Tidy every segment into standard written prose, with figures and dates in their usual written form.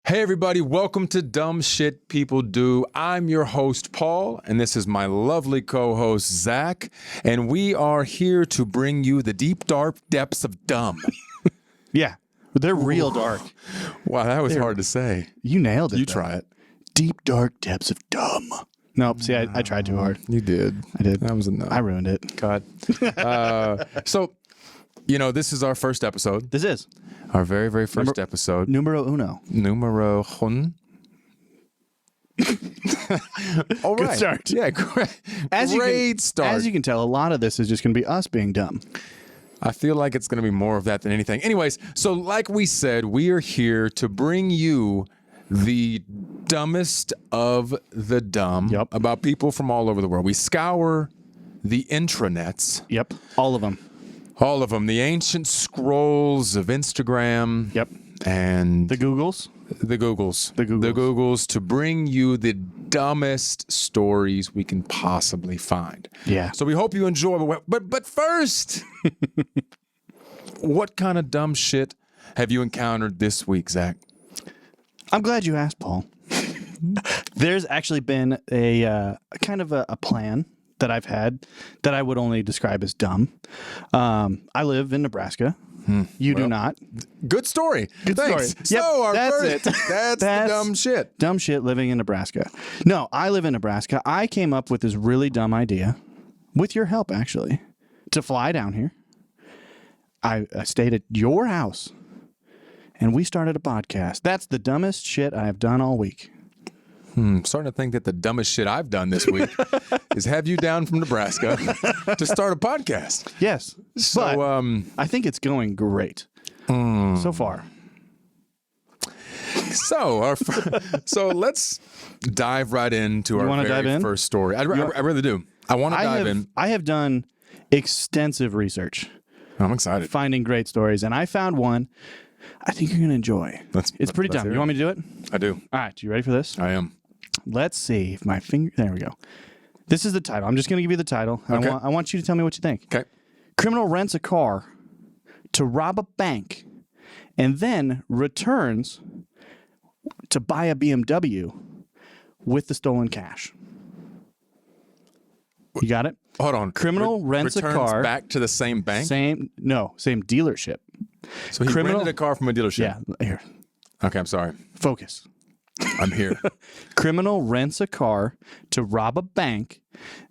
Hey everybody, welcome to Dumb Shit People Do. I'm your host, Paul, and this is my lovely co-host, Zach, and we are here to bring you the deep, dark depths of dumb. Yeah, they're real dark. Wow, that was hard to say. You nailed it. You though. try it. Deep, dark depths of dumb. Nope, see, I tried too hard. You did. I did. That was enough. I ruined it. God. So, this is our first episode. This is Our very, very first episode. numero uno. Numero un. All right. Good start. Yeah, great. Great start. As you can tell, a lot of this is just going to be us being dumb. I feel like it's going to be more of that than anything. Anyways, so like we said, we are here to bring you the dumbest of the dumb about people from all over the world. We scour the intranets. Yep, all of them. All of them. The ancient scrolls of Instagram. Yep. And The Googles. The Googles to bring you the dumbest stories we can possibly find. Yeah. So we hope you enjoy. But first, what kind of dumb shit have you encountered this week, Zach? I'm glad you asked, Paul. There's actually been a kind of a plan that I've had that I would only describe as dumb. I live in Nebraska. You do not. Good story. Thanks. Story. So our that's first, it. That's the dumb shit. Dumb shit living in Nebraska. No, I live in Nebraska. I came up with this really dumb idea, with your help actually, to fly down here. I stayed at your house, and we started a podcast. That's the dumbest shit I have done all week. I'm starting to think that the dumbest shit I've done this week is have you down from Nebraska to start a podcast. Yes. So, but I think it's going great so far. So let's dive right into our very first story. I really do. I want to dive in. I have done extensive research. I'm excited. Finding great stories, and I found one I think you're going to enjoy. It's pretty dumb. You want me to do it? I do. All right. You ready for this? I am. Let's see if my finger... There we go. This is the title. I'm just going to give you the title. Okay. I want you to tell me what you think. Okay. Criminal rents a car to rob a bank and then returns to buy a BMW with the stolen cash. You got it? Hold on. Criminal rents a car. Back to the same bank? Same dealership. So he rented a car from a dealership? Yeah. Here. Okay, I'm sorry. Focus. I'm here. Criminal rents a car to rob a bank,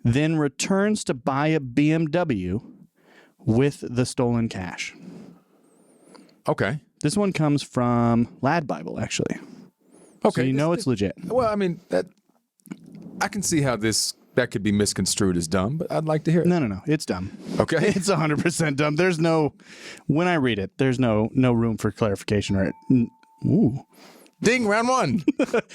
then returns to buy a BMW with the stolen cash. Okay. This one comes from Lad Bible, actually. Okay. So it's legit. Well, I mean, I can see how that could be misconstrued as dumb, but I'd like to hear it. No. It's dumb. Okay. It's 100% dumb. There's when I read it, there's no room for clarification or ooh. Ding, round one.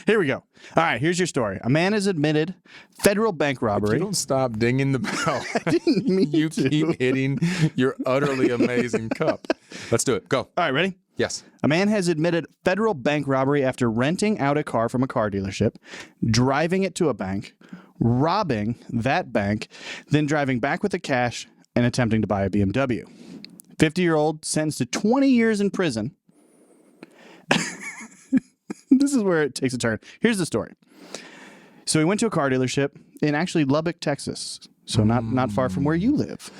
Here we go. All right, here's your story. A man is admitted federal bank robbery. You don't stop dinging the bell. I didn't mean You to. keep hitting your utterly amazing cup. Let's do it. Go. All right, ready? Yes. A man has admitted federal bank robbery after renting out a car from a car dealership, driving it to a bank, robbing that bank, then driving back with the cash and attempting to buy a BMW. 50-year-old sentenced to 20 years in prison. This is where it takes a turn. Here's the story. So he went to a car dealership in actually Lubbock, Texas. So not far from where you live.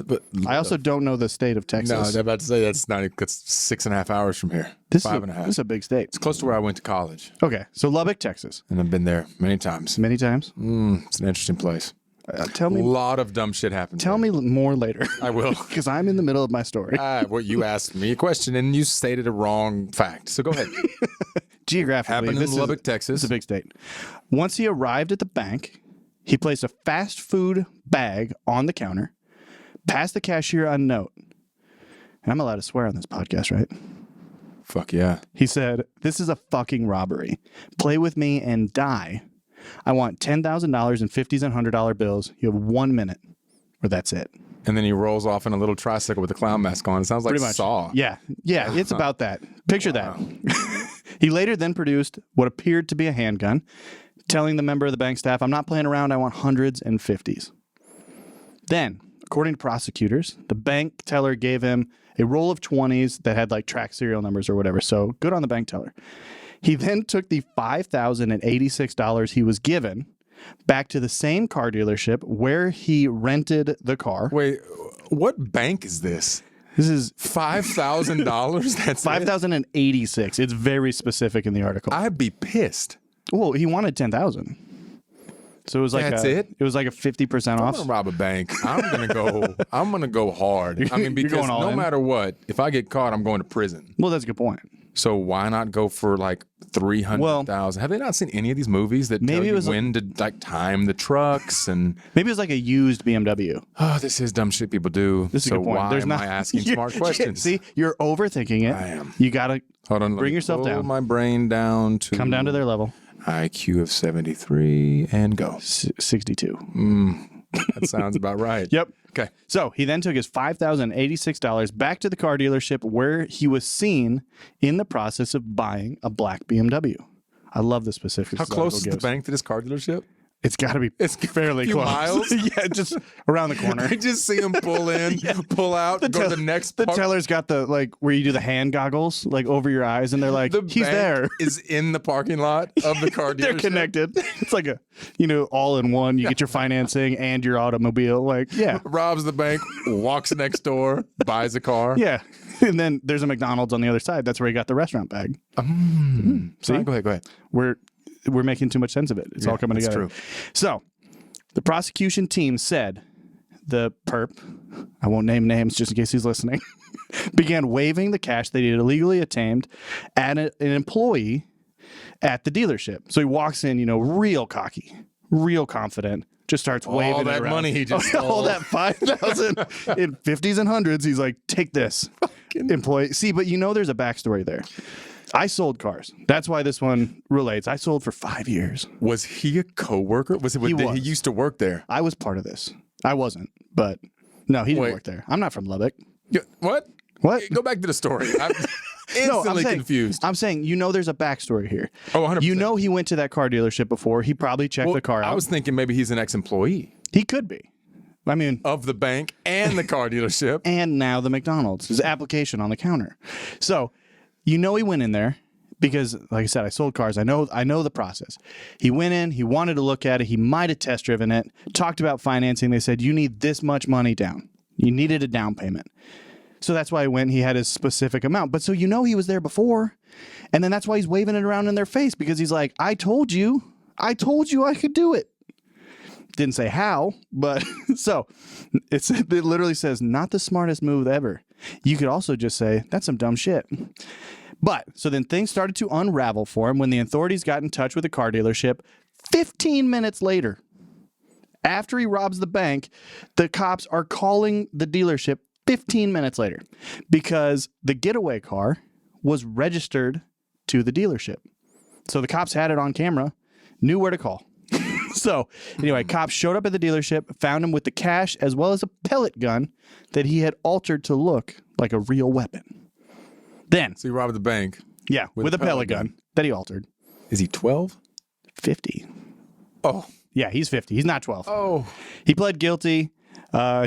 But I also don't know the state of Texas. No, I was about to say that's 6.5 hours from here. This 5.5. This is a big state. It's close to where I went to college. Okay, so Lubbock, Texas. And I've been there many times. Many times? It's an interesting place. Tell me. A lot of dumb shit happens. Tell me more later. I will. Because I'm in the middle of my story. Well, you asked me a question and you stated a wrong fact. So go ahead. Geographically, Happened in Lubbock, Texas. It's a big state. Once he arrived at the bank, he placed a fast food bag on the counter, passed the cashier a note. And I'm allowed to swear on this podcast, right? Fuck yeah. He said, "This is a fucking robbery. Play with me and die. I want $10,000 in 50s and $100 bills. You have 1 minute, or that's it." And then he rolls off in a little tricycle with a clown mask on. It sounds like Pretty much. Saw. Yeah, it's about that. Picture that. He later then produced what appeared to be a handgun, telling the member of the bank staff, "I'm not playing around. I want hundreds and 50s. Then, according to prosecutors, the bank teller gave him a roll of 20s that had like track serial numbers or whatever. So good on the bank teller. He then took the $5,086 he was given back to the same car dealership where he rented the car. Wait, what bank is this? This is $5,000? That's $5,086. It's very specific in the article. I'd be pissed. Well, he wanted $10,000. So it was like That's it was like a 50% I'm off. gonna rob a bank. I'm gonna go hard. I mean, because going all no in? matter what, if I get caught, I'm going to prison. Well, that's a good point. So why not go for like 300,000? Have they not seen any of these movies that tell you when to like time the trucks and maybe it was like a used BMW. oh, this is dumb shit people do. This is so a good point. why am I asking smart questions? See, you're overthinking it. I am. You gotta Hold on, let bring me yourself pull down. my brain down to Come down to their level. IQ of 73 and go. 62. That sounds about right. Yep. Okay. So he then took his $5,086 back to the car dealership where he was seen in the process of buying a black BMW. I love the specifics. How close is the bank to this car dealership? It's got to be fairly few close. miles? Yeah, just around the corner. I just see him pull in, pull out, go to the next The part. teller's got the, like, where you do the hand goggles, like, over your eyes, and they're like, The he's bank there. is in the parking lot of the car dealership. They're connected. It's like a, all in one. You get your financing and your automobile. Like, yeah. Robs the bank, walks next door, buys a car. Yeah. And then there's a McDonald's on the other side. That's where he got the restaurant bag. See? Go ahead. We're making too much sense of it. It's all coming that's together. true. So the prosecution team said the perp, I won't name names just in case he's listening, began waving the cash that he had illegally obtained at an employee at the dealership. So he walks in, real cocky, real confident, just starts waving All that it around. money he just stole. All that 5,000 in 50s and 100s. He's like, take this, employee. See, but there's a backstory there. I sold cars. That's why this one relates. I sold for 5 years. Was he a coworker? He used to work there? I was part of this. I wasn't, but no, he didn't work there. I'm not from Lubbock. What? What? Go back to the story. I'm instantly confused. I'm saying, there's a backstory here. Oh, 100%. He went to that car dealership before. He probably checked the car out. I was thinking maybe he's an ex-employee. He could be. I mean, of the bank and the car dealership. And now the McDonald's. His application on the counter. So, he went in there because, like I said, I sold cars. I know the process. He went in. He wanted to look at it. He might have test driven it. Talked about financing. They said, you need this much money down. You needed a down payment. So that's why he went. He had his specific amount. But so he was there before. And then that's why he's waving it around in their face because he's like, I told you I could do it. Didn't say how, but so it literally says, not the smartest move ever. You could also just say, that's some dumb shit. But so then things started to unravel for him when the authorities got in touch with the car dealership 15 minutes later. After he robs the bank, the cops are calling the dealership 15 minutes later because the getaway car was registered to the dealership. So the cops had it on camera, knew where to call. So anyway, cops showed up at the dealership, found him with the cash as well as a pellet gun that he had altered to look like a real weapon. Then, so he robbed the bank. Yeah, with a pellet gun that he altered. Is he 12? 50. Oh. Yeah, he's 50. He's not 12. Oh. He pled guilty.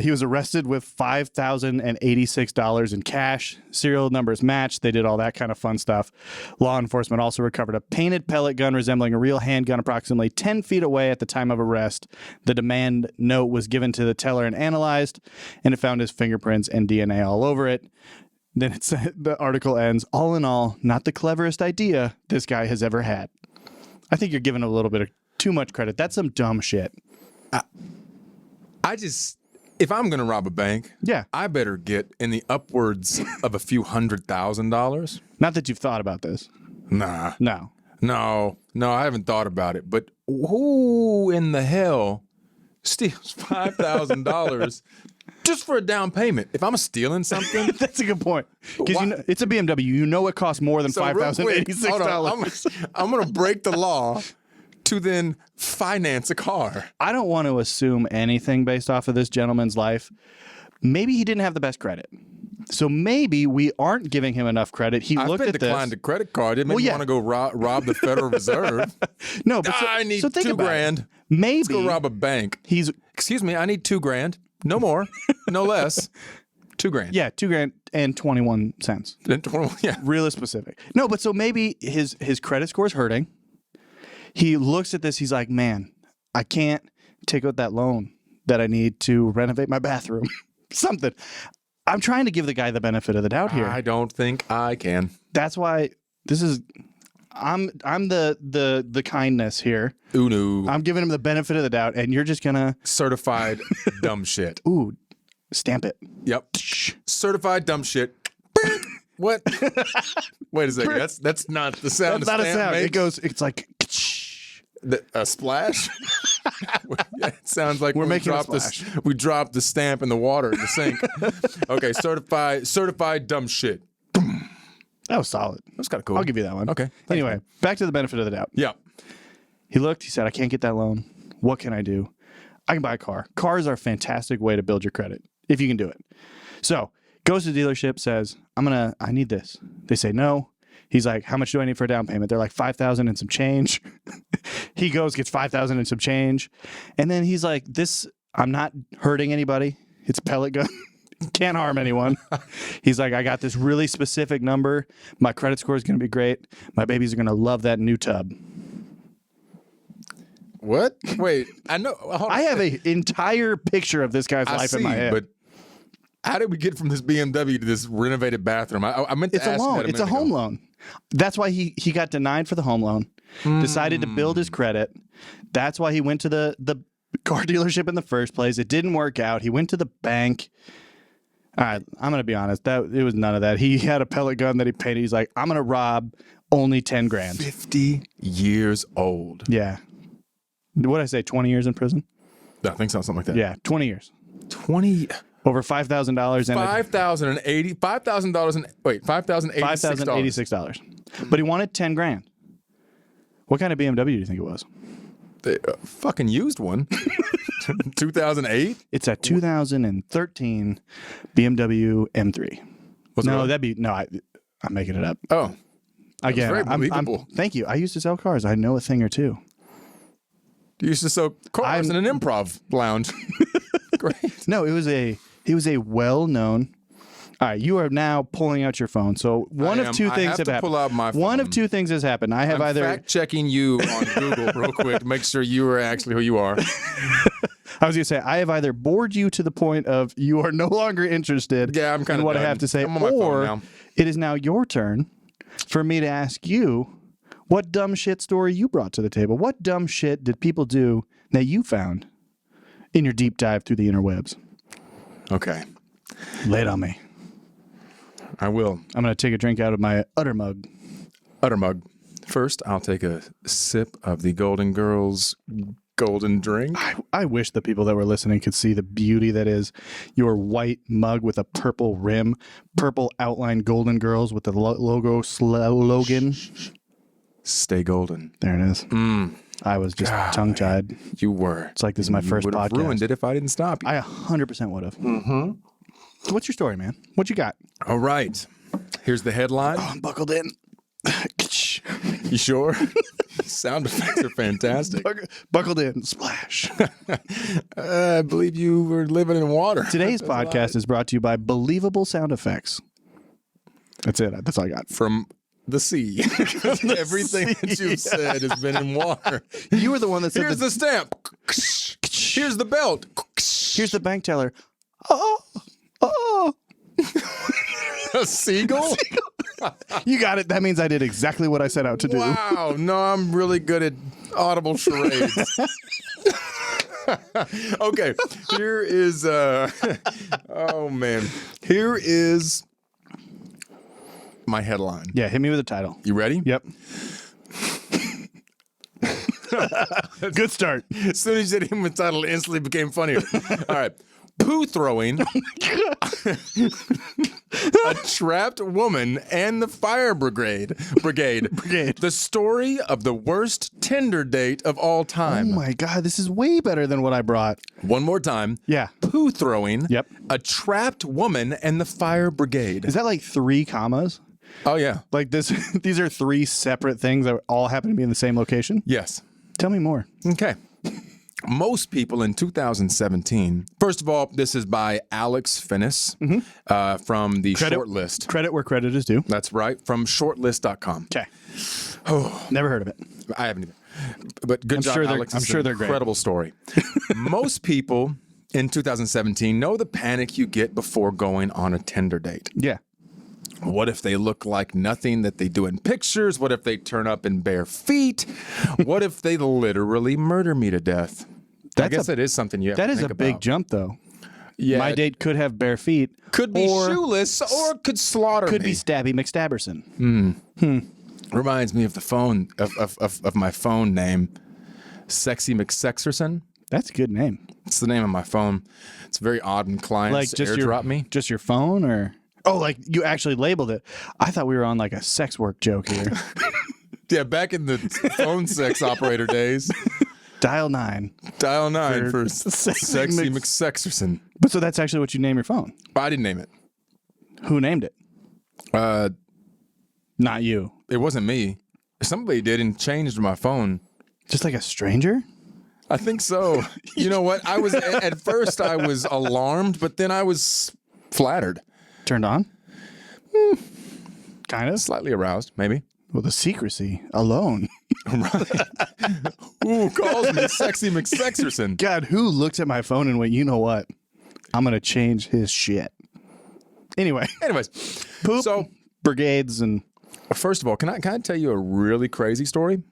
He was arrested with $5,086 in cash. Serial numbers matched. They did all that kind of fun stuff. Law enforcement also recovered a painted pellet gun resembling a real handgun approximately 10 feet away at the time of arrest. The demand note was given to the teller and analyzed, and it found his fingerprints and DNA all over it. Then the article ends, all in all, not the cleverest idea this guy has ever had. I think you're giving a little bit of too much credit. That's some dumb shit. If I'm going to rob a bank, yeah, I better get in the upwards of a few $100,000. Not that you've thought about this. Nah. No, I haven't thought about it. But who in the hell steals $5,000 just for a down payment? If I'm stealing something, that's a good point. Because it's a BMW. It costs more than $5,086. I'm going to break the law to then finance a car. I don't want to assume anything based off of this gentleman's life. Maybe he didn't have the best credit. So maybe we aren't giving him enough credit. He looked at this. Declined a credit card. It made me want to go rob the Federal Reserve. No, but I need $2,000. Maybe let's go rob a bank. Excuse me, I need $2,000. No more, no less. $2,000. Yeah, $2,000 and 21 cents. Yeah. Really specific. No, but so maybe his credit score is hurting. He looks at this. He's like, man, I can't take out that loan that I need to renovate my bathroom. Something. I'm trying to give the guy the benefit of the doubt here. I don't think I can. That's why this is. I'm the kindness here. Ooh, no. I'm giving him the benefit of the doubt, and you're just gonna Certified dumb shit. ooh, stamp it. Yep. Certified dumb shit. What? Wait a second. That's not the sound. That's not a sound. Makes. It goes. It's like A splash. Yeah, it sounds like We're making a we dropped the stamp in the water in the sink. Okay, certified dumb shit. that was solid. That's kind of cool. I'll give you that one. Okay. Thanks, Anyway, man. back to the benefit of the doubt. Yeah. He looked. He said, "I can't get that loan. What can I do? I can buy a car. Cars are a fantastic way to build your credit if you can do it." So goes to the dealership, says, I need this. They say no. He's like, how much do I need for a down payment? They're like $5,000 and some change. He goes, gets $5,000 and some change. And then he's like, I'm not hurting anybody. It's a pellet gun. Can't harm anyone. He's like, I got this really specific number. My credit score is going to be great. My babies are going to love that new tub. What? Wait, I know. Hold on. I have an entire picture of this guy's life in my head. But how did we get from this BMW to this renovated bathroom? I meant to It's ask a loan. that It's a minute home ago. loan. That's why he got denied for the home loan. Decided to build his credit. That's why he went to the car dealership in the first place. It didn't work out. He went to the bank. All right, I'm gonna be honest. It was none of that. He had a pellet gun that he painted. He's like, I'm gonna rob only $10,000. 50 years old. Yeah. What did I say? 20 years in prison? I think so, something like that. Yeah, 20 years. 20. Over $5,000 and $5,086. But he wanted $10,000. What kind of BMW do you think it was? The fucking used one. 2008. It's a 2013 BMW M3. Was it No, really? that'd be no. I'm making it up. Oh, Again, very believable. thank you. I used to sell cars. I know a thing or two. you used to sell cars in an improv lounge. Great. No, he was a well-known. All right, you are now pulling out your phone. So one of two things have happened. Pull out my phone. One of two things has happened. I have either fact checking you on Google real quick to make sure you are actually who you are. I was going to say I have either bored you to the point of you are no longer interested Yeah, I'm kind in of what I have to say, I'm on my phone or now. it is now your turn for me to ask you what dumb shit story you brought to the table. What dumb shit did people do that you found in your deep dive through the interwebs? Okay, Lay it on me. I will. I'm going to take a drink out of my utter mug. Utter mug. First, I'll take a sip of the Golden Girls golden drink. I wish the people that were listening could see the beauty that is your white mug with a purple rim, purple outline Golden Girls with the logo slogan. Stay golden. There it is. I was just tongue-tied. You were. It's like this is my first would have podcast. ruined it if I didn't stop you. I 100% would have. Mm-hmm. So what's your story, man? What you got? All right. Here's the headline. Oh, I'm buckled in. You sure? Sound effects are fantastic. Buckled in. Splash. I believe you were living in water. Today's podcast is brought to you by Believable Sound Effects. That's it. That's all I got. From the sea. Everything that you've said has been in water. You were the one that said Here's the stamp. Here's the belt. here's the bank teller. Oh. A seagull? You got it. That means I did exactly what I set out to do. Wow. No, I'm really good at audible charades. Okay. Here is oh man. Here is my headline. Yeah, hit me with the title. You ready? Yep. Good start. As soon as you said him with the title, it instantly became funnier. All right. Poo throwing, a trapped woman, and the fire brigade. The story of the worst Tinder date of all Oh time. my God, this is way better than what I brought. One more time. Yeah. Poo throwing, Yep. a trapped woman, and the fire brigade. Is that like 3 commas? Oh, yeah. Like this? These are 3 separate things that all happen to be in the same location? Yes. Tell me more. Okay. most people in 2017, first of all, this is by Alex Finnis from the Shortlist. Credit where credit is due. That's right, from shortlist.com. Okay. Oh, never heard of it. I haven't either. But good job, Alex. I'm sure they're great. Incredible story. Most people in 2017 know the panic you get before going on a Tinder date. Yeah. What if they look like nothing that they do in pictures? What if they turn up in bare feet? What if they literally murder me to death? I guess that is something you have to think about. That is a big jump, though. Yeah, my date could have bare feet. Could be shoeless or could slaughter me. Could be Stabby McStabberson. Reminds me of the phone, of my phone name, Sexy McSexerson. That's a good name. It's the name of my phone. It's very odd when clients like just airdrop me. Just your phone or... Oh, like you actually labeled it. I thought we were on like a sex work joke here. Yeah, back in the phone sex operator days. Dial 9. Dial 9 for Sexy McSexerson. But so that's actually what you name your phone? I didn't name it. Who named it? Not you. It wasn't me. Somebody did and changed my phone. Just like a stranger? I think so. You know what? I was at first I was alarmed, but then I was flattered. Turned on? Kind of. Slightly aroused, maybe. Well, the secrecy alone. Right. Who calls me Sexy McSexerson? God, who looked at my phone and went, you know what? I'm going to change his shit. Anyways. Poop, so brigades and... First of all, can I tell you a really crazy story?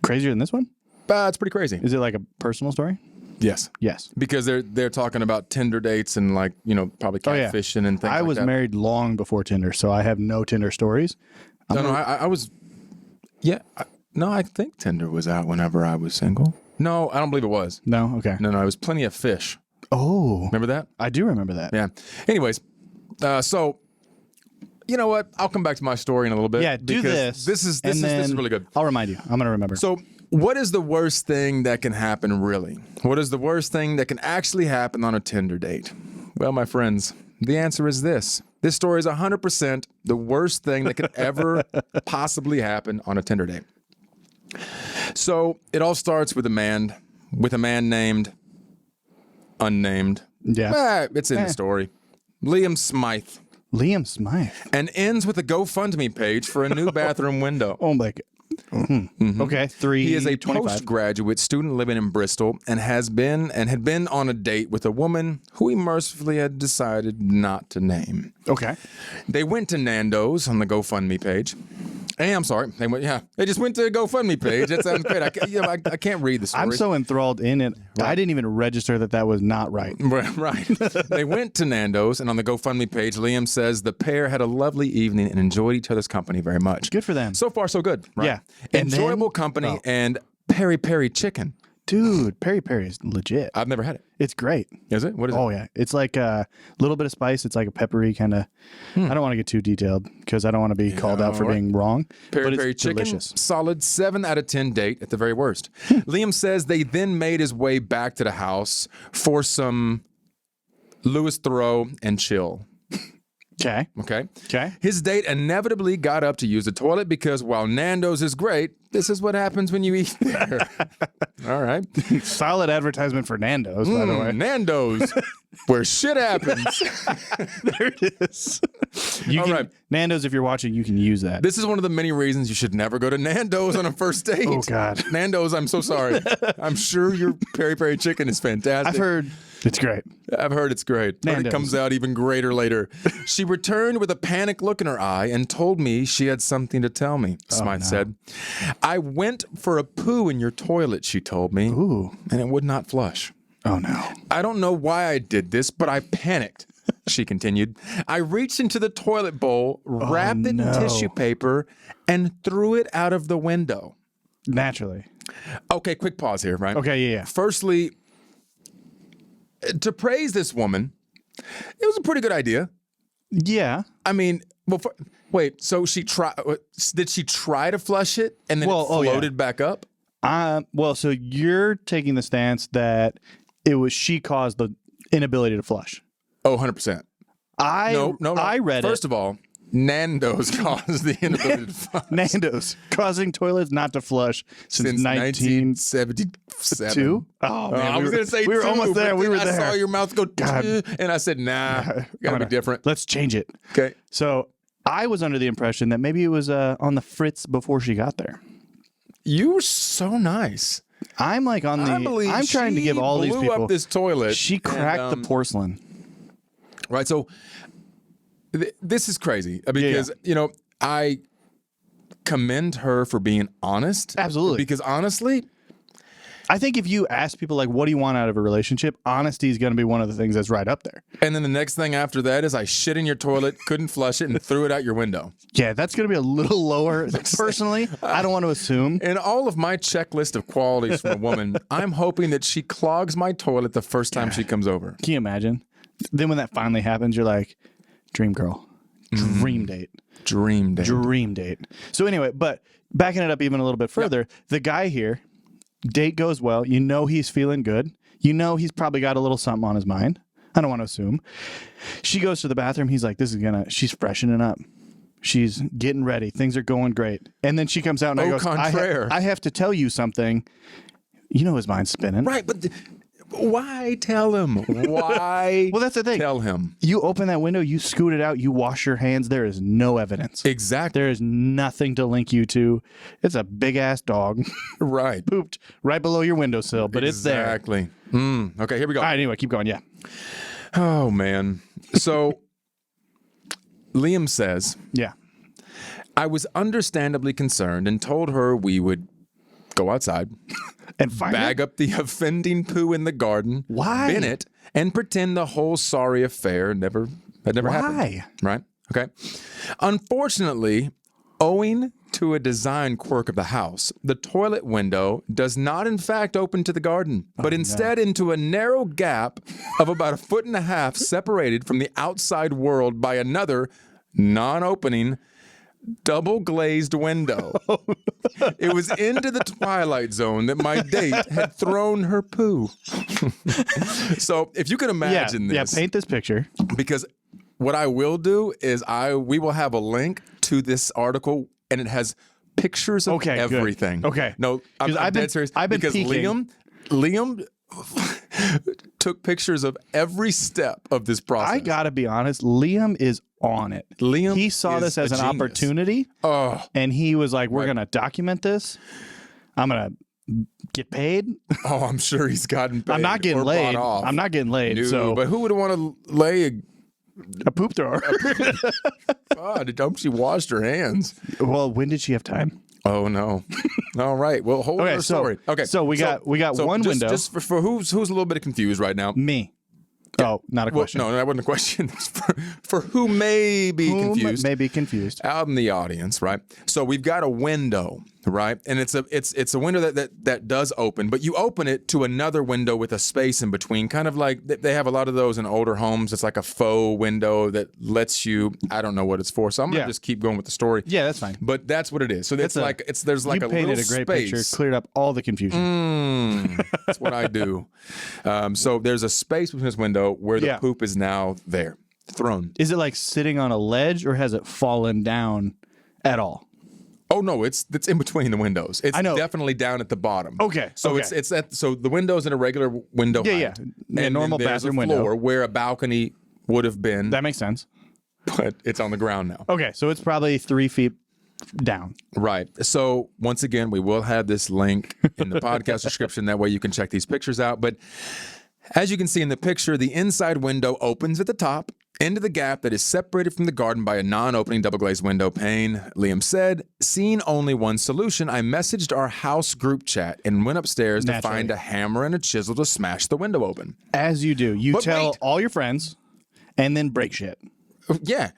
Crazier than this one? It's pretty crazy. Is it like a personal story? Yes. Yes. Because they're talking about Tinder dates and like, probably catfishing and things like that. I was married long before Tinder, so I have no Tinder stories. I was... Yeah. I think Tinder was out whenever I was single. No, I don't believe it was. No? Okay. No, it was Plenty of Fish. Oh. Remember that? I do remember that. Yeah. Anyways, so... You know what? I'll come back to my story in a little bit. Yeah, do this. This is really good. I'll remind you. I'm going to remember. So, what is the worst thing that can happen, really? What is the worst thing that can actually happen on a Tinder date? Well, my friends, the answer is this. This story is 100% the worst thing that could ever possibly happen on a Tinder date. So, it all starts with a man named Unnamed. Yeah. It's in the story. Liam Smythe. Liam Smythe. And ends with a GoFundMe page for a new bathroom window. Oh, my God. Okay, He is a postgraduate student living in Bristol and had been on a date with a woman who he mercifully had decided not to name. Okay. They went to Nando's on the GoFundMe page. Hey, I'm sorry. They just went to a GoFundMe page. That sounds great. I can't read the story. I'm so enthralled in it. Right. I didn't even register that was not right. Right. They went to Nando's, and on the GoFundMe page, Liam says the pair had a lovely evening and enjoyed each other's company very much. Good for them. So far, so good. Right? Yeah. Enjoyable company and peri-peri chicken. Dude, peri-peri is legit. I've never had it. It's great. Is it? What is it? Oh, yeah. It's like a little bit of spice. It's like a peppery kind of... I don't want to get too detailed because I don't want to be called out for being wrong. Peri-peri chicken, delicious. Solid 7 out of 10 date at the very worst. Liam says they then made his way back to the house for some Louis Theroux and chill. Okay. His date inevitably got up to use the toilet because while Nando's is great, this is what happens when you eat there. All right. Solid advertisement for Nando's, by the way. Nando's, where shit happens. There it is. Nando's, if you're watching, you can use that. This is one of the many reasons you should never go to Nando's on a first date. Oh, God. Nando's, I'm so sorry. I'm sure your peri-peri chicken is fantastic. I've heard it's great. I've heard it's great. But it comes out even greater later. She returned with a panicked look in her eye and told me she had something to tell me, Smythe said. I went for a poo in your toilet, she told me. Ooh. And it would not flush. Oh, no. I don't know why I did this, but I panicked, she continued. I reached into the toilet bowl, wrapped it in tissue paper, and threw it out of the window. Naturally. Okay, quick pause here, right? Okay, yeah. Firstly, to praise this woman, it was a pretty good idea. Yeah. I mean, wait, so did she try to flush it and then it floated back up? So you're taking the stance that she caused the inability to flush. Oh, 100%. No. I read First of all, Nando's caused the inability to flush. Nando's causing toilets not to flush since 1972. Oh, man. I was going to say we were two, almost there. but We then were there. I saw your mouth go, two, and I said, nah, gotta be different. Let's change it. Okay. So I was under the impression that maybe it was on the fritz before she got there. You were so nice. I'm like on the. I'm trying to give all these people. Up this toilet. She cracked the porcelain. Right. So this is crazy because I commend her for being honest. Absolutely. Because honestly, I think if you ask people like, what do you want out of a relationship? Honesty is going to be one of the things that's right up there. And then the next thing after that is I shit in your toilet, couldn't flush it, and threw it out your window. Yeah, that's going to be a little lower. Personally, I don't want to assume. In all of my checklist of qualities from a woman, I'm hoping that she clogs my toilet the first time she comes over. Can you imagine? Then when that finally happens, you're like, dream girl, dream date. Dream date. Dream date. So anyway, but backing it up even a little bit further, the guy here, date goes well. You know he's feeling good. You know he's probably got a little something on his mind. I don't want to assume. She goes to the bathroom. He's like, she's freshening up. She's getting ready. Things are going great. And then she comes out and I go, I have to tell you something. You know his mind's spinning. Right, but why tell him? Why? Well, that's the thing. Tell him. You open that window, you scoot it out, you wash your hands. There is no evidence. Exactly. There is nothing to link you to. It's a big ass dog. Right. Pooped right below your windowsill, but it's there. Exactly. Okay, here we go. All right, anyway, keep going. Yeah. Oh, man. So Liam says, Yeah. I was understandably concerned and told her we would go outside And bag up the offending poo in the garden, Why? bin it, and pretend the whole sorry affair had never happened. Why? Right? Okay. Unfortunately, owing to a design quirk of the house, the toilet window does not in fact open to the garden, but instead into a narrow gap of about 1.5 feet separated from the outside world by another non-opening double glazed window. It was into the twilight zone that my date had thrown her poo. So if you can imagine this. Yeah, paint this picture. Because what I will do is we will have a link to this article and it has pictures of everything. Good. Okay. No, I'm dead serious. I've been because peeking. Liam took pictures of every step of this process. I gotta be honest, Liam is on it. He saw this as an opportunity, and he was like, "We're gonna document this. I'm gonna get paid." Oh, I'm sure he's gotten paid. I'm not getting laid. I'm not getting laid. No, so, but who would want to lay a poop thrower? God, I hope she washed her hands. Well, when did she have time? Oh no! All right. Well, hold on. Sorry. Okay. So we got one window. Just for who's a little bit confused right now. Me. Oh, not a question. No, that wasn't a question. for who may be confused. May be confused. Out in the audience, right? So we've got a window, right? And it's a window that does open, but you open it to another window with a space in between, kind of like they have a lot of those in older homes. It's like a faux window that lets you. I don't know what it's for, so I'm gonna just keep going with the story. Yeah, that's fine. But that's what it is. So there's like a little you painted a great picture, cleared up all the confusion. That's what I do. So there's a space between this window where the poop is now there, thrown. Is it like sitting on a ledge, or has it fallen down at all? Oh no, it's in between the windows. It's definitely down at the bottom. Okay. So it's the window's in a regular window height. Yeah. A normal bathroom window. Floor where a balcony would have been. That makes sense. But it's on the ground now. Okay, so it's probably 3 feet down. Right. So once again, we will have this link in the podcast description. That way you can check these pictures out. But as you can see in the picture, the inside window opens at the top into the gap that is separated from the garden by a non-opening double glazed window pane. Liam said, seeing only one solution, I messaged our house group chat and went upstairs to find a hammer and a chisel to smash the window open. As you do. You tell all your friends and then break shit. Yeah.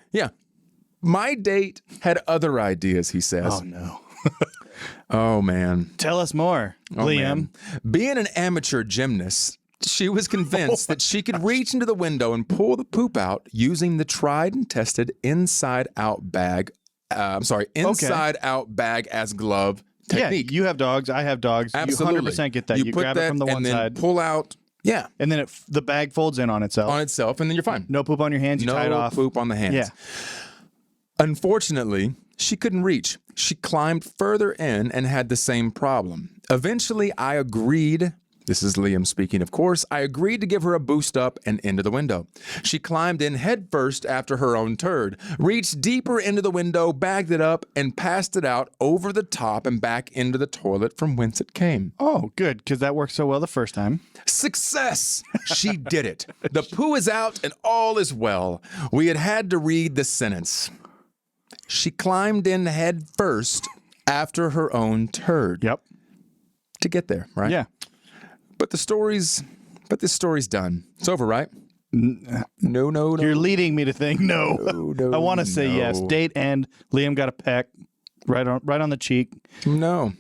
My date had other ideas, he says. Oh, no. Oh, man. Tell us more, Liam. Man. Being an amateur gymnast, she was convinced that she could reach into the window and pull the poop out using the tried and tested inside-out bag as glove technique. Yeah, you have dogs. I have dogs. Absolutely. You 100% get that. You grab it from the one side. Pull out. Yeah. And then the bag folds in on itself. And then you're fine. No poop on your hands. You tie it off. No poop on the hands. Yeah. Unfortunately, she couldn't reach. She climbed further in and had the same problem. Eventually, I agreed. This is Liam speaking, of course. I agreed to give her a boost up and into the window. She climbed in head first after her own turd, reached deeper into the window, bagged it up, and passed it out over the top and back into the toilet from whence it came. Oh, good, because that worked so well the first time. Success! She did it. The poo is out and all is well. We had to read the sentence. She climbed in head first after her own turd. Yep. To get there, right? Yeah. But this story's done. It's over, right? No. You're leading me to think no. I want to say yes. Date end. Liam got a peck right on the cheek. No,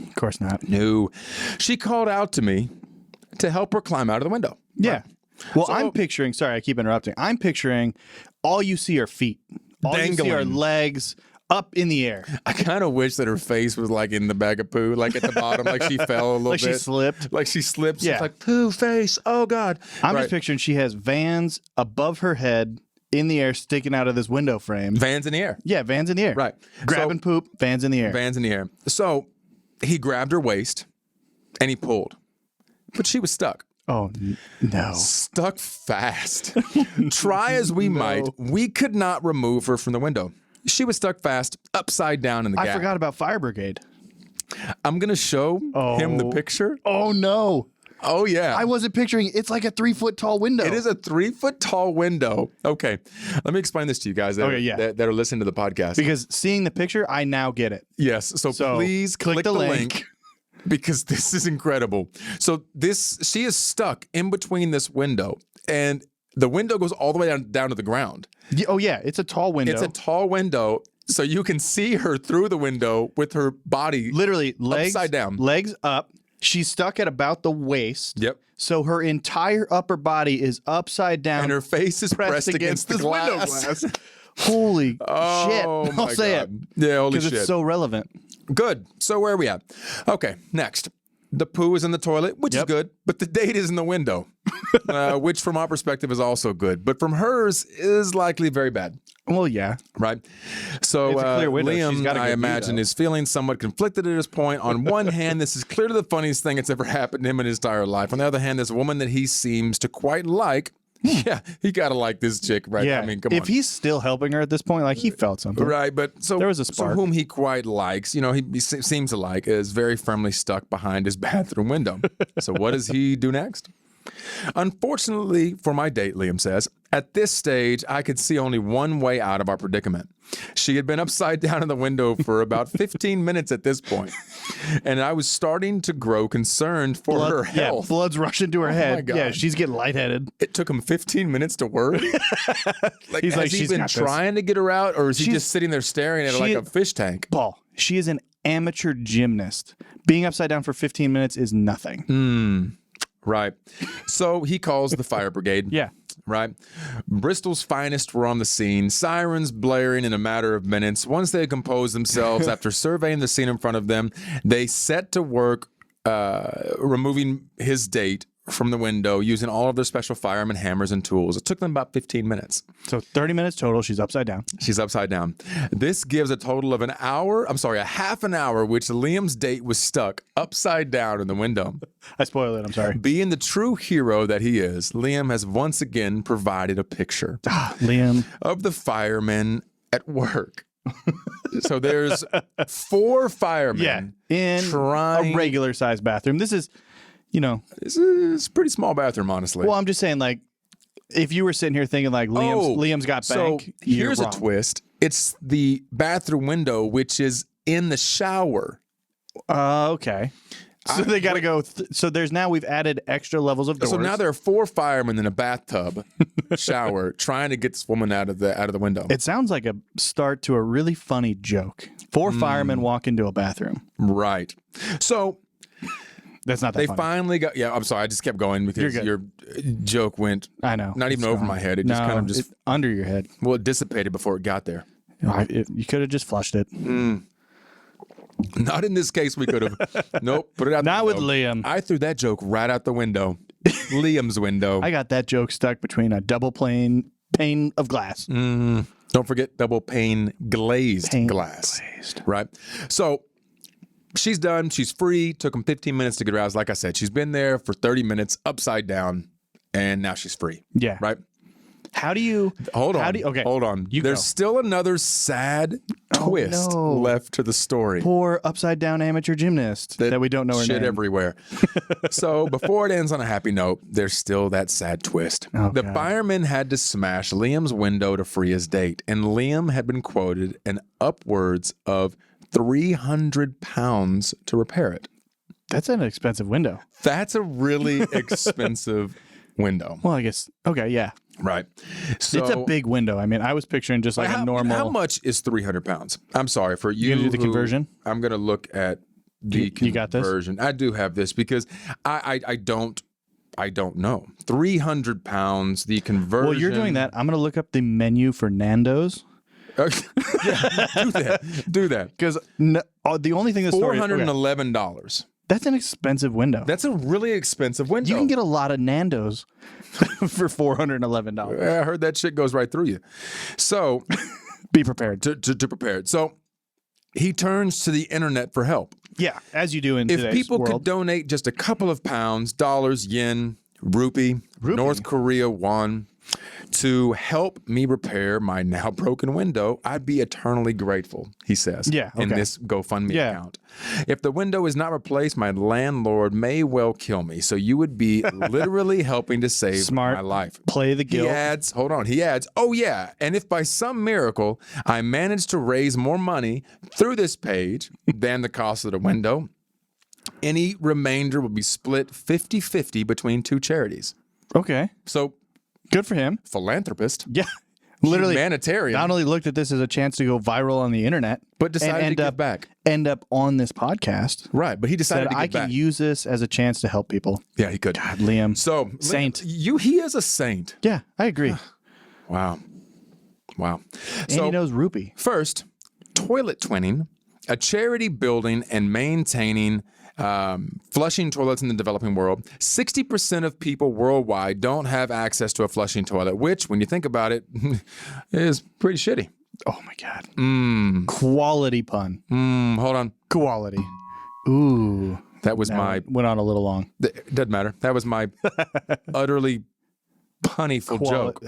of course not. No. She called out to me to help her climb out of the window. Yeah. Right. Well, So- I'm picturing. Sorry, I keep interrupting. I'm picturing all you see are feet. All you see are Dangling. legs up in the air. I kind of wish that her face was like in the bag of poo, like at the bottom, like she fell a little Like bit. she slipped. Like she slipped. Yeah. It's like poo face. Oh God. I'm Right. just picturing she has Vans above her head in the air sticking out of this window frame. Vans in the air. Yeah, Vans in the air. Right. Grabbing poop, Vans in the air. Vans in the air. So he grabbed her waist and he pulled, but she was stuck. Oh, no. Stuck fast. Try as we might, we could not remove her from the window. She was stuck fast, upside down in the gap. I forgot about fire brigade. I'm going to show him the picture. Oh, no. Oh, yeah. I wasn't picturing. It's like a 3-foot tall window. It is a 3-foot tall window. Okay. Let me explain this to you guys that, that are listening to the podcast. Because seeing the picture, I now get it. Yes. So please click the link. Because this is incredible. So she is stuck in between this window, and the window goes all the way down to the ground. Oh, yeah. It's a tall window. It's a tall window, so you can see her through the window with her body literally legs upside down. Legs up. She's stuck at about the waist. Yep. So her entire upper body is upside down. And her face is pressed against the this glass. window glass. Holy shit. I'll say it. Yeah, holy shit. Because it's so relevant. Good. So where are we at? Okay, next. The poo is in the toilet, which is good, but the date is in the window, which from our perspective is also good, but from hers is likely very bad. Well, yeah. Right? So It's a clear window. She's Liam, got a good I view, imagine, though. is feeling somewhat conflicted at this point. On one hand, this is clearly the funniest thing that's ever happened to him in his entire life. On the other hand, this woman that he seems to quite like, yeah, he got to like this chick, right? Yeah. I mean, come on. If he's still helping her at this point, like he felt something. Right, but so There was a so spark. whom he quite likes, he seems to like, is very firmly stuck behind his bathroom window. So what does he do next? Unfortunately for my date, Liam says, at this stage, I could see only one way out of our predicament. She had been upside down in the window for about 15 minutes at this point, and I was starting to grow concerned for her health. Yeah, blood's rushing to her head. my God. Yeah, she's getting lightheaded. It took him 15 minutes to work. He's has like, he she's been got this. trying to get her out, or is he She's- just sitting there staring at her like a fish tank? Paul, she is an amateur gymnast. Being upside down for 15 minutes is nothing. Right. So he calls the fire brigade. Yeah. Right. Bristol's finest were on the scene, sirens blaring in a matter of minutes. Once they had composed themselves after surveying the scene in front of them, they set to work removing his date from the window using all of their special fireman hammers and tools. It took them about 15 minutes. So 30 minutes total. She's upside down. She's upside down. This gives a total of a half an hour, which Liam's date was stuck upside down in the window. I spoiled it. I'm sorry. Being the true hero that he is, Liam has once again provided a picture Liam. of the firemen at work. So there's 4 firemen Yeah. In trying. a regular sized bathroom. This is, It's a pretty small bathroom, honestly. well, I'm just saying, like, if you were sitting here thinking, like, Liam's got bank, So you're here's wrong. a twist. It's the bathroom window, which is in the shower. Okay. So they got to go. So we've added extra levels of doors. So now there are 4 firemen in a bathtub shower trying to get this woman out of the window. It sounds like a start to a really funny joke. 4 firemen walk into a bathroom. Right. So That's not that they funny. finally got. Yeah, I'm sorry. I just kept going because You're your joke went. I know. Not even It's over gone. my head. It just kind of just. under your head. Well, it dissipated before it got there. You could have just flushed it. Not in this case. We could have. Nope. Put it out. Not the with window. Liam. I threw that joke right out the window. Liam's window. I got that joke stuck between a double plane pane of glass. Don't forget double pane glazed glass. Right? So she's done. She's free. Took him 15 minutes to get her out. Like I said, she's been there for 30 minutes upside down, and now she's free. Yeah. Right? How do you... Hold on. Hold on. There's go. still another sad twist left to the story. Poor upside down amateur gymnast that we don't know her shit name. everywhere. So before it ends on a happy note, there's still that sad twist. The fireman had to smash Liam's window to free his date, and Liam had been quoted an upwards of 300 pounds to repair it. That's an expensive window. That's a really expensive window. Well, I guess. Okay, yeah. Right. So, it's a big window. I mean, I was picturing just like a normal. How much is 300 pounds? I'm sorry for you. You gonna do the conversion? I'm going to look at the conversion. You got this? I do have this because I don't know. 300 pounds, the conversion. Well, you're doing that. I'm going to look up the menu for Nando's. Yeah, do that. Because the only thing this story is $411. That's an expensive window. That's a really expensive window. You can get a lot of Nando's for $411. I heard that shit goes right through you. So be prepared to prepare it. So he turns to the internet for help. Yeah, as you do in today's world. If people could donate just a couple of pounds, dollars, yen, rupee, North Korea won, to help me repair my now broken window, I'd be eternally grateful, he says, in this GoFundMe account. If the window is not replaced, my landlord may well kill me. So you would be literally helping to save my life. Play the guilt. He adds, oh yeah, and if by some miracle I manage to raise more money through this page than the cost of the window, any remainder will be split 50-50 between two charities. Okay. So good for him. Philanthropist. Yeah. Literally. Humanitarian. Not only looked at this as a chance to go viral on the internet, but decided to give back. End up on this podcast. Right. But he decided to give I back. can use this as a chance to help people. Yeah, he could. God, Liam. So, saint. He is a saint. Yeah, I agree. Wow. And he knows rupee. First, toilet twinning, a charity building and maintaining flushing toilets in the developing world. 60% of people worldwide don't have access to a flushing toilet, which, when you think about it, is pretty shitty. Oh my God. Quality pun. Hold on. Quality. Ooh. That was went on a little long. Doesn't matter. That was my utterly punnyful joke.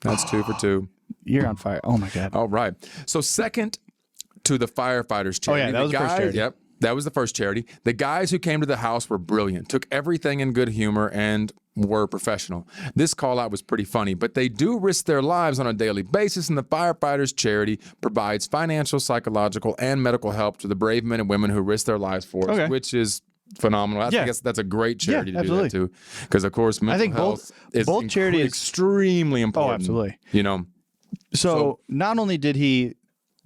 That's 2 for 2. You're on fire. Oh my God. All right. So second to the firefighters charity. Oh yeah, that was the first charity. Yep. That was the first charity. The guys who came to the house were brilliant, took everything in good humor, and were professional. This call out was pretty funny, but they do risk their lives on a daily basis, and the firefighters charity provides financial, psychological, and medical help to the brave men and women who risk their lives for us, which is phenomenal. I guess that's a great charity to do that too, because of course mental health is both charities extremely important. Oh, absolutely. You know. So not only did he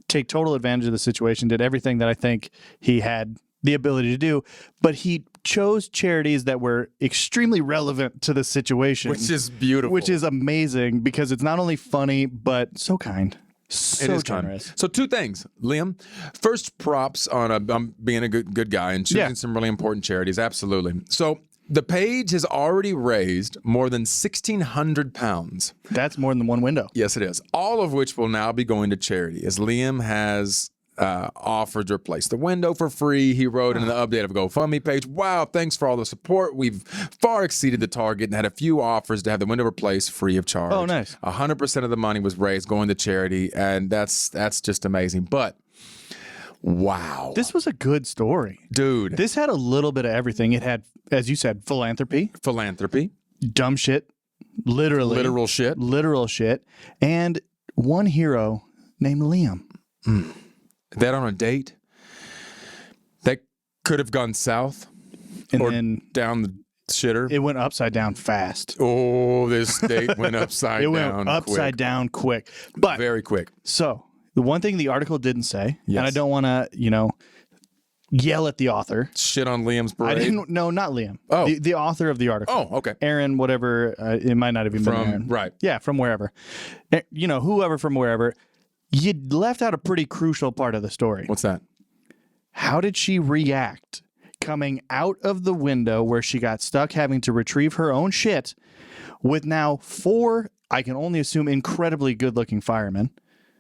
take total advantage of the situation, did everything that I think he had the ability to do, but he chose charities that were extremely relevant to the situation. Which is beautiful. Which is amazing because it's not only funny, but so kind. So generous. So 2 things, Liam. First, props on being a good guy and choosing some really important charities. Absolutely. So the page has already raised more than 1,600 pounds. That's more than one window. Yes, it is. All of which will now be going to charity, as Liam has offered to replace the window for free. He wrote in the update of a GoFundMe page, wow, thanks for all the support. We've far exceeded the target and had a few offers to have the window replaced free of charge. Oh, nice. 100% of the money was raised going to charity, and that's just amazing. But wow. This was a good story. Dude. This had a little bit of everything. It had, as you said, philanthropy, dumb shit, literal shit, and one hero named Liam. That on a date that could have gone south or then down the shitter. It went upside down fast. Oh, this date went upside down. It went upside down quick, but very quick. So the one thing the article didn't say, and I don't want to, yell at the author. Shit on Liam's parade. I didn't. No, not Liam. Oh, the author of the article. Oh, okay. Aaron, whatever. It might not have even been Aaron. Right. Yeah, from wherever. Whoever from wherever. You left out a pretty crucial part of the story. What's that? How did she react coming out of the window where she got stuck having to retrieve her own shit with now 4 I can only assume incredibly good-looking firemen.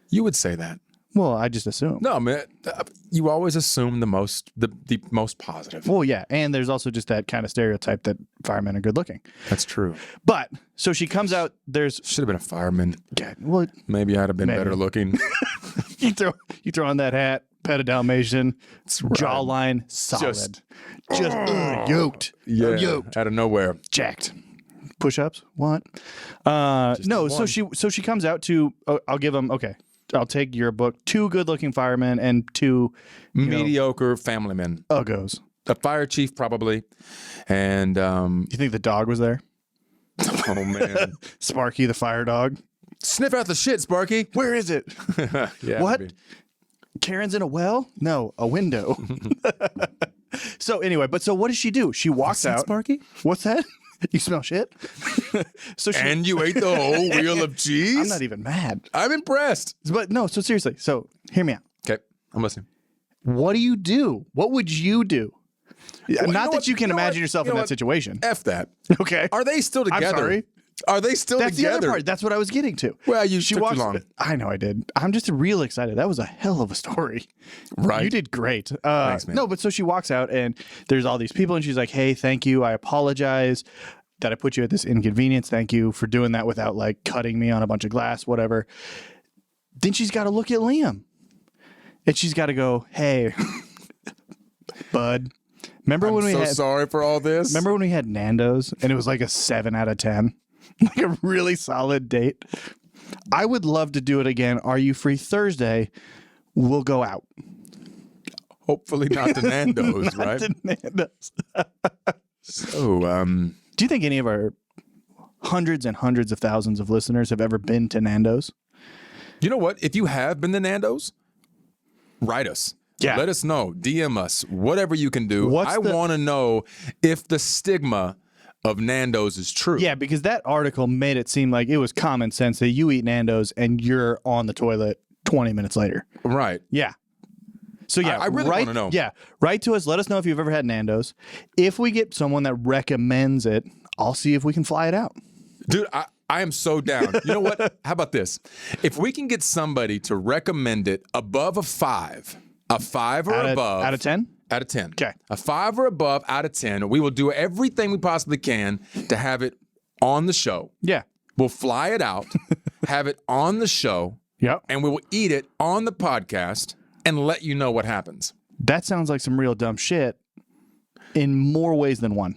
You would say that. Well, I just assume. No, man. You always assume the most positive. Well, yeah, and there's also just that kind of stereotype that firemen are good-looking. That's true. But so she comes out. There's should have been a fireman. yeah, well, maybe I'd have been better looking. you throw on that hat, pet a Dalmatian, jawline solid, just yoked. Yeah, yoked out of nowhere, jacked. Push-ups? What? No. So she comes out to. I'll give them. Okay, I'll take your book. 2 good-looking firemen and 2 mediocre family men. Uggos. A fire chief probably, and You think the dog was there? oh man, Sparky the fire dog. sniff out the shit, Sparky. Where is it? Yeah, What? maybe. Karen's in a well? No, a window. So anyway, so what does she do? She walks out. Sparky? What's that? You smell shit? So she, And you ate the whole wheel of cheese? I'm not even mad. I'm impressed. But no, so seriously. So hear me out. Okay, I'm listening. What do you do? What would you do? Well, Not that you can imagine yourself in that situation. F that. Okay. Are they still together? I'm sorry. Are they still That's together? the other part. That's what I was getting to. Well, you She took walks. too long. I know I did. I'm just real excited. That was a hell of a story. Right. You did great. Thanks, man. No, but so she walks out and there's all these people and she's like, "Hey, thank you. I apologize that I put you at this inconvenience. Thank you for doing that without like cutting me on a bunch of glass, whatever." Then she's got to look at Liam. And she's got to go, "Hey, bud. Remember when we so had sorry for all this. Remember when we had Nando's and it was like a 7 out of 10? Like a really solid date. I would love to do it again. Are you free Thursday? We'll go out. Hopefully not to Nando's, right? To Nando's. So, Do you think any of our hundreds and hundreds of thousands of listeners have ever been to Nando's? you know what? If you have been to Nando's, write us. Yeah. Let us know. DM us. Whatever you can do. What's I want to know if the stigma of Nando's is true. Yeah, because that article made it seem like it was common sense that you eat Nando's and you're on the toilet 20 minutes later. Right. Yeah. So yeah, I really want to know. Yeah, write to us. Let us know if you've ever had Nando's. If we get someone that recommends it, I'll see if we can fly it out. Dude, I am so down. You know what? How about this? If we can get somebody to recommend it above a 5 or above. Out of 10? Out of 10. Okay. A 5 or above out of 10. We will do everything we possibly can to have it on the show. Yeah. We'll fly it out, have it on the show, Yep. and we will eat it on the podcast and let you know what happens. That sounds like some real dumb shit in more ways than one.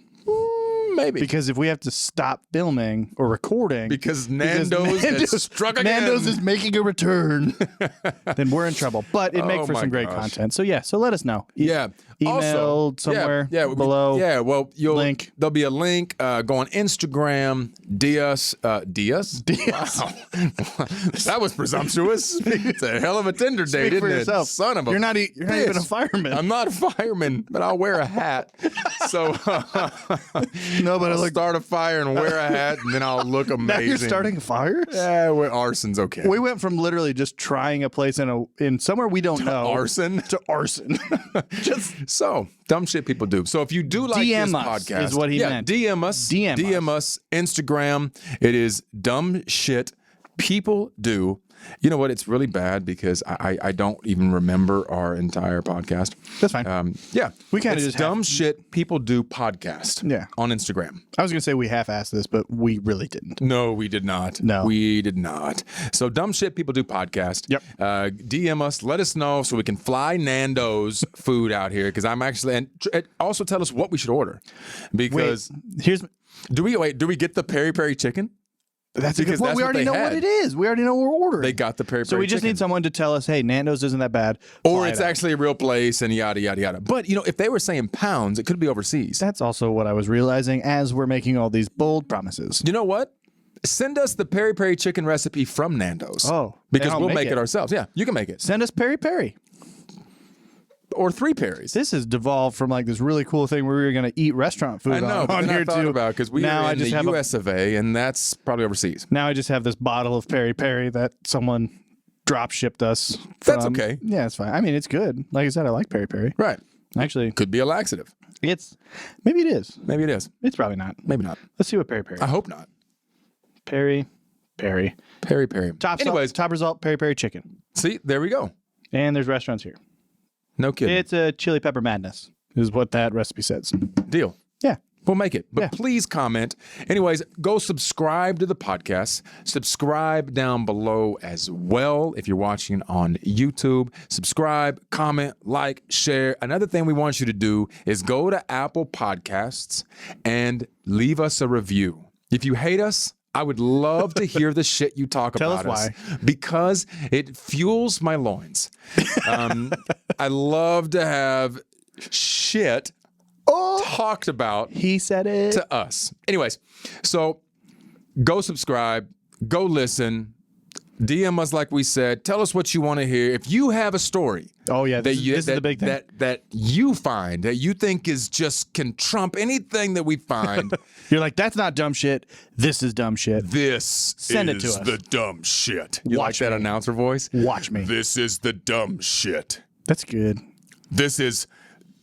Maybe. Because if we have to stop filming or recording Because Nando's has struck again. Nando's is making a return, then we're in trouble. But it makes for my some great gosh. content. So yeah, so let us know. Yeah. Email Also, somewhere below. Yeah, well, link. There'll be a link. Go on Instagram. Diaz. Diaz? Wow. That was presumptuous. It's a hell of a Tinder date, Speak isn't for it? yourself. Son of a You're not even a bitch. fireman. I'm not a fireman, but I'll wear a hat. So No, but I I'll look. start a fire and wear a hat, and then I'll look amazing. Now you're starting fires. Yeah, arson's okay. We went from literally just trying a place in somewhere we don't know Arson. to arson. Just So, dumb shit people do. So, if you do like DM this us podcast, is what he meant. DM us. DM us. Instagram. It is dumb shit people do. You know what? It's really bad because I don't even remember our entire podcast. That's fine. Yeah. We kinda It's just dumb shit people do podcast. Yeah. On Instagram. I was gonna say we half-assed this, but we really didn't. No, we did not. No. We did not. So, dumb shit people do podcast. Yep. DM us. Let us know so we can fly Nando's food out here because I'm actually, and also tell us what we should order. Because Here's do we get the peri peri chicken? that's Because a good, well, that's we what already they know had. what it is. We already know what we're ordering. They got the peri peri so we just chicken. need someone to tell us, hey, Nando's isn't that bad. Or Fly it's it out. actually a real place and yada, yada, yada. But, if they were saying pounds, it could be overseas. That's also what I was realizing as we're making all these bold promises. You know what? Send us the peri peri chicken recipe from Nando's. Oh, Because and I'll we'll make make it it. ourselves. Yeah, you can make it. Send us peri peri. Or 3 peris. This has devolved from like this really cool thing where we were going to eat restaurant food I know, but on then here I thought too. about because we now are I in just the have US of A, and that's probably overseas. now I just have this bottle of peri peri that someone drop shipped us. That's from- okay. Yeah, it's fine. I mean, it's good. Like I said, I like peri peri. Right. Actually, Could be a laxative. maybe it is. Maybe it is. It's probably not. Maybe not. Let's see what peri peri. I hope not. Peri Perry. Peri. Top result, peri chicken. See, there we go. And there's restaurants here. No kidding. It's a chili pepper madness, is what that recipe says. Deal. Yeah. We'll make it. But please comment. Anyways, go subscribe to the podcast. Subscribe down below as well if you're watching on YouTube. Subscribe, comment, like, share. Another thing we want you to do is go to Apple Podcasts and leave us a review. If you hate us, I would love to hear the shit you talk Tell about us us because it fuels my loins. I love to have shit talked about. He said it to us. Anyways, so go subscribe, go listen, DM us like we said. Tell us what you want to hear. If you have a story, this is the big thing that you find that you think is just can trump anything that we find. You're like, that's not dumb shit. This is dumb shit. Send it to us. The dumb shit. You Watch like that me. announcer voice? Watch me. This is the dumb shit. That's good. This is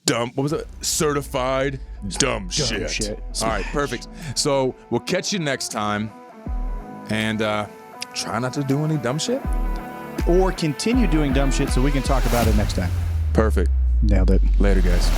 dumb. What was it? Certified dumb shit. All right, perfect. So we'll catch you next time, and try not to do any dumb shit. Or continue doing dumb shit so we can talk about it next time. Perfect. Nailed it. Later, guys.